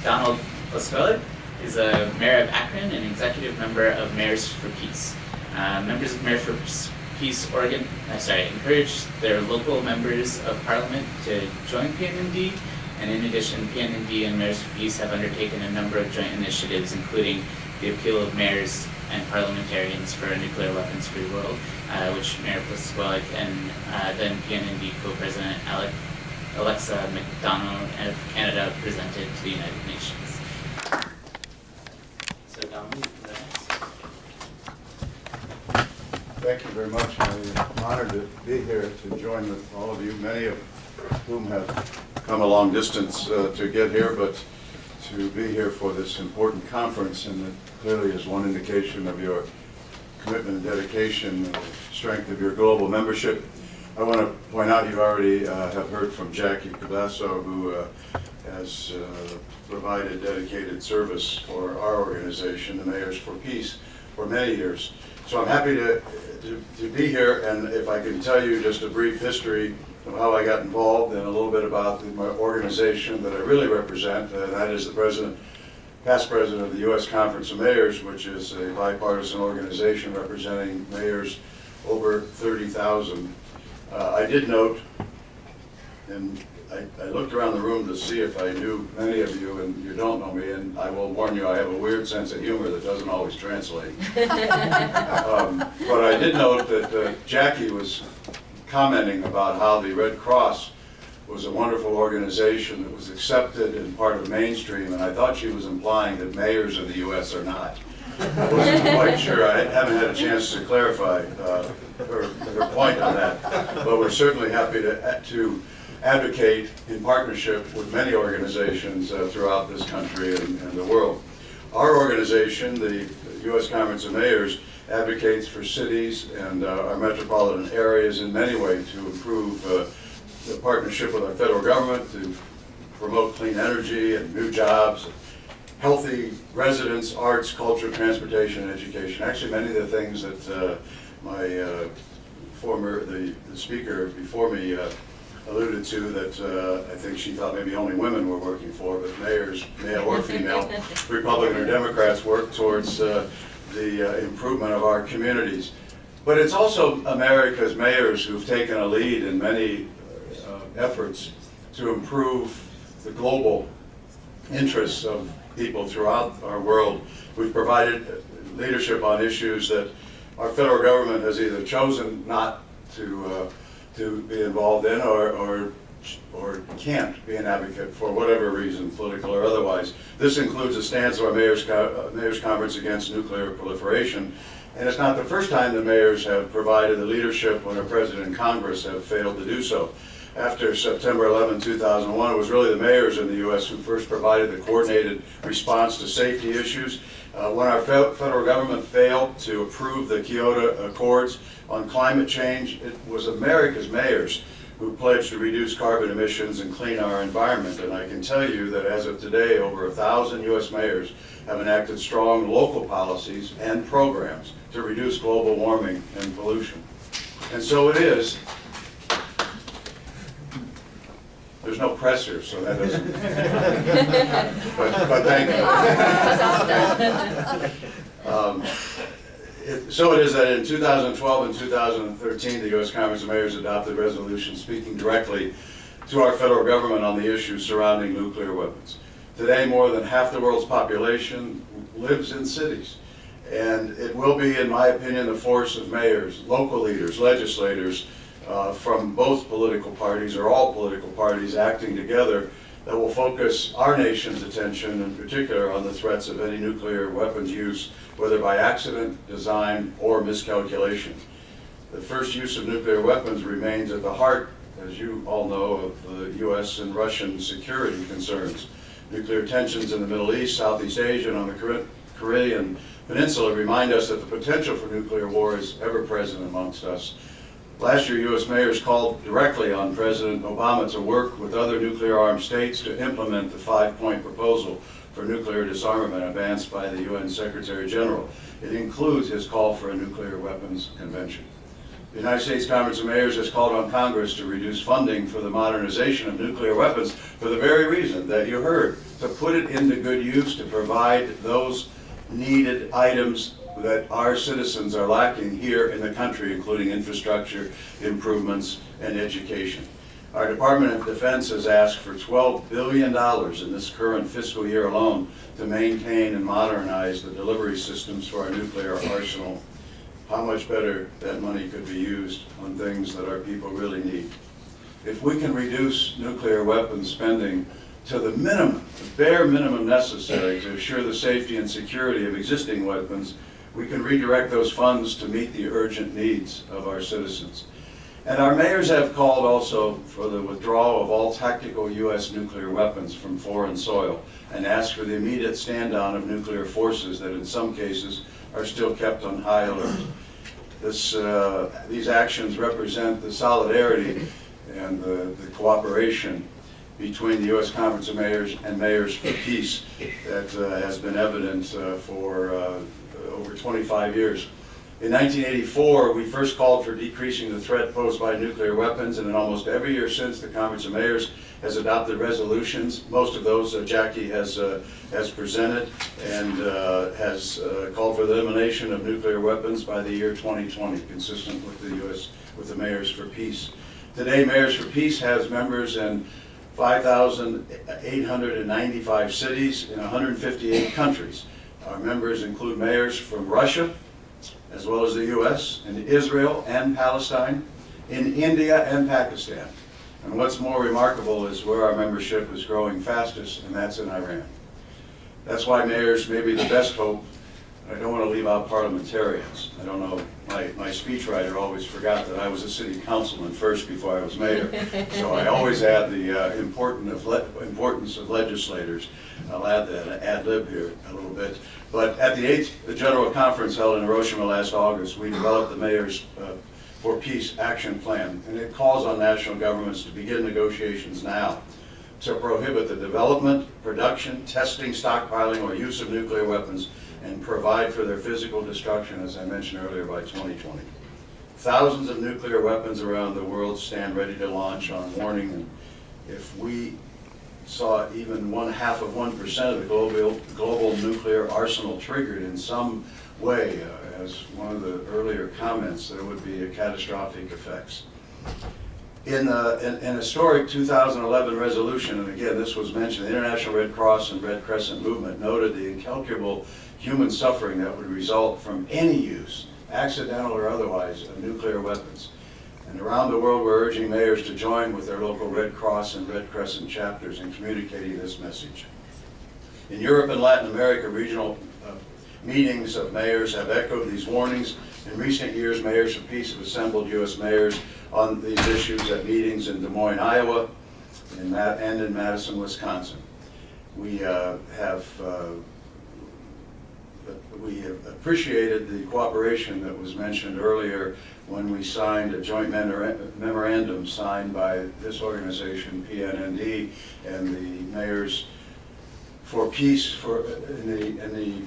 Donald Plusquellic is a mayor of Akron and executive member of Mayors for Peace. Members of Mayors for Peace encourage their local members of parliament to join PNND, and in addition, PNND and Mayors for Peace have undertaken a number of joint initiatives, including the appeal of mayors and parliamentarians for a nuclear weapons-free world, which Mayor Plusquellic and then PNND co-president Alexa McDonough of Canada presented to the United Nations. So Donald, Thank you very much. I'm honored to be here to join with all of you, many of whom have come a long distance to get here, but to be here for this important conference, and it clearly is one indication of your commitment and dedication, the strength of your global membership. I want to point out you already have heard from Jackie Cabasso, who has provided dedicated service for our organization, the Mayors for Peace, for many years. So I'm happy to be here, and if I can tell you just a brief history of how I got involved and a little bit about my organization that I really represent, that is the past president of the U.S. Conference of Mayors, which is a bipartisan organization representing mayors over 30,000. I did note, and I looked around the room to see if I knew many of you, and you don't know me, and I will warn you, I have a weird sense of humor that doesn't always translate. But I did note that Jackie was commenting about how the Red Cross was a wonderful organization that was accepted and part of mainstream, and I thought she was implying that mayors in the U.S. are not. I wasn't quite sure. I haven't had a chance to clarify her point on that, but we're certainly happy to advocate in partnership with many organizations throughout this country and the world. Our organization, the U.S. Conference of Mayors, advocates for cities and our metropolitan areas in many ways to improve the partnership with our federal government, to promote clean energy and new jobs, healthy residents, arts, culture, transportation, and education. Actually, many of the things that the speaker before me alluded to, that I think she thought maybe only women were working for, but mayors, male or female, Republican or Democrats, work towards the improvement of our communities. But it's also America's mayors who've taken a lead in many efforts to improve the global interests of people throughout our world. We've provided leadership on issues that our federal government has either chosen not to be involved in or can't be an advocate for whatever reason, political or otherwise. This includes a stance of our Mayors Conference against nuclear proliferation. And it's not the first time the mayors have provided the leadership when our president and Congress have failed to do so. After September 11, 2001, it was really the mayors in the U.S. who first provided the coordinated response to safety issues. When our federal government failed to approve the Kyoto Accords on climate change, it was America's mayors who pledged to reduce carbon emissions and clean our environment. And I can tell you that as of today, over 1,000 U.S. mayors have enacted strong local policies and programs to reduce global warming and pollution. And so it is. There's no press here, so that doesn't. but thank you. So it is that in 2012 and 2013, the U.S. Conference of Mayors adopted resolutions speaking directly to our federal government on the issues surrounding nuclear weapons. Today, more than half the world's population lives in cities, and it will be, in my opinion, the force of mayors, local leaders, legislators, from both political parties or all political parties acting together that will focus our nation's attention in particular on the threats of any nuclear weapons use, whether by accident, design, or miscalculation. The first use of nuclear weapons remains at the heart, as you all know, of the U.S. and Russian security concerns. Nuclear tensions in the Middle East, Southeast Asia, and on the Korean Peninsula remind us that the potential for nuclear war is ever present amongst us. Last year, U.S. mayors called directly on President Obama to work with other nuclear-armed states to implement the 5-point proposal for nuclear disarmament advanced by the UN Secretary General. It includes his call for a nuclear weapons convention. The United States Conference of Mayors has called on Congress to reduce funding for the modernization of nuclear weapons for the very reason that you heard, to put it into good use, to provide those needed items that our citizens are lacking here in the country, including infrastructure improvements and education. Our Department of Defense has asked for $12 billion in this current fiscal year alone to maintain and modernize the delivery systems for our nuclear arsenal. How much better that money could be used on things that our people really need. If we can reduce nuclear weapons spending to the minimum, the bare minimum necessary to assure the safety and security of existing weapons, we can redirect those funds to meet the urgent needs of our citizens. And our mayors have called also for the withdrawal of all tactical U.S. nuclear weapons from foreign soil and asked for the immediate stand-down of nuclear forces that in some cases are still kept on high alert. These actions represent the solidarity and the cooperation between the U.S. Conference of Mayors and Mayors for Peace that has been evident for over 25 years. In 1984, we first called for decreasing the threat posed by nuclear weapons, and in almost every year since, the Conference of Mayors has adopted resolutions. Most of those Jackie has presented, and has called for the elimination of nuclear weapons by the year 2020, consistent with the Mayors for Peace. Today, Mayors for Peace has members in 5,895 cities in 158 countries. Our members include mayors from Russia, as well as the U.S., in Israel and Palestine, in India and Pakistan. And what's more remarkable is where our membership is growing fastest, and that's in Iran. That's why mayors may be the best hope. I don't want to leave out parliamentarians. I don't know, my speechwriter always forgot that I was a city councilman first before I was mayor. So I always add the importance of legislators. I'll add that, ad lib here a little bit. But at the 8th General Conference held in Hiroshima last August, we developed the Mayors for Peace Action Plan, and it calls on national governments to begin negotiations now to prohibit the development, production, testing, stockpiling, or use of nuclear weapons and provide for their physical destruction, as I mentioned earlier, by 2020. Thousands of nuclear weapons around the world stand ready to launch on warning, and if we saw even 0.5% of the global nuclear arsenal triggered in some way, as one of the earlier comments, there would be catastrophic effects. In an historic 2011 resolution, and again this was mentioned, the International Red Cross and Red Crescent movement noted the incalculable human suffering that would result from any use, accidental or otherwise, of nuclear weapons. And around the world, we're urging mayors to join with their local Red Cross and Red Crescent chapters in communicating this message. In Europe and Latin America, regional meetings of mayors have echoed these warnings. In recent years, Mayors for Peace have assembled U.S. mayors on these issues at meetings in Des Moines, Iowa, and in Madison, Wisconsin. We have appreciated the cooperation that was mentioned earlier when we signed a joint memorandum signed by this organization, PNND, and the Mayors for Peace in the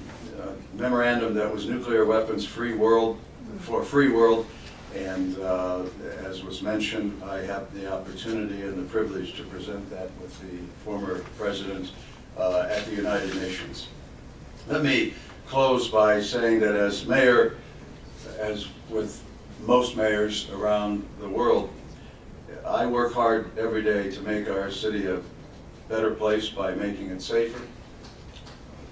memorandum that was Nuclear Weapons Free World, for a Free World. And as was mentioned, I have the opportunity and the privilege to present that with the former president at the United Nations. Let me close by saying that as mayor, as with most mayors around the world, I work hard every day to make our city a better place by making it safer,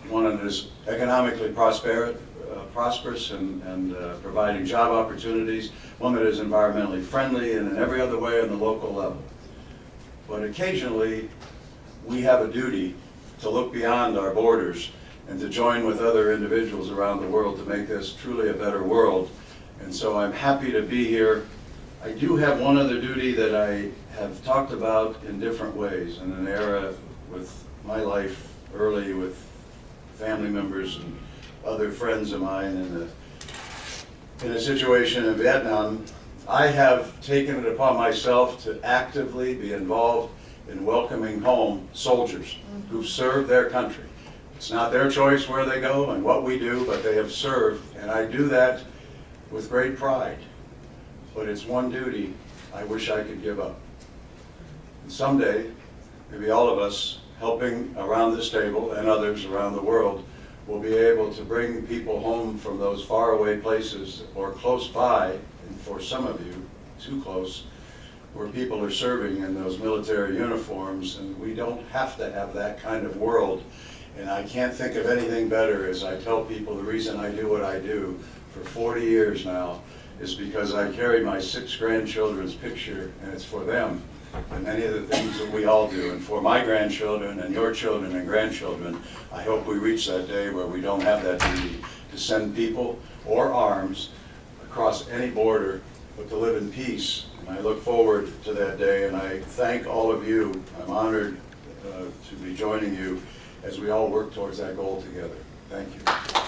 one that is economically prosperous and providing job opportunities, one that is environmentally friendly, and in every other way on the local level. But occasionally, we have a duty to look beyond our borders and to join with other individuals around the world to make this truly a better world. And so I'm happy to be here. I do have one other duty that I have talked about in different ways in an era with my life early with family members and other friends of mine in a situation in Vietnam. I have taken it upon myself to actively be involved in welcoming home soldiers who've served their country. It's not their choice where they go and what we do, but they have served, and I do that with great pride. but it's one duty I wish I could give up. And someday, maybe all of us helping around this table and others around the world will be able to bring people home from those faraway places or close by, and for some of you, too close, where people are serving in those military uniforms, and we don't have to have that kind of world. And I can't think of anything better as I tell people the reason I do what I do for 40 years now is because I carry my 6 grandchildren's picture, and it's for them and many of the things that we all do. And for my grandchildren and your children and grandchildren, I hope we reach that day where we don't have that duty to send people or arms across any border, but to live in peace. And I look forward to that day, and I thank all of you. I'm honored to be joining you as we all work towards that goal together. Thank you.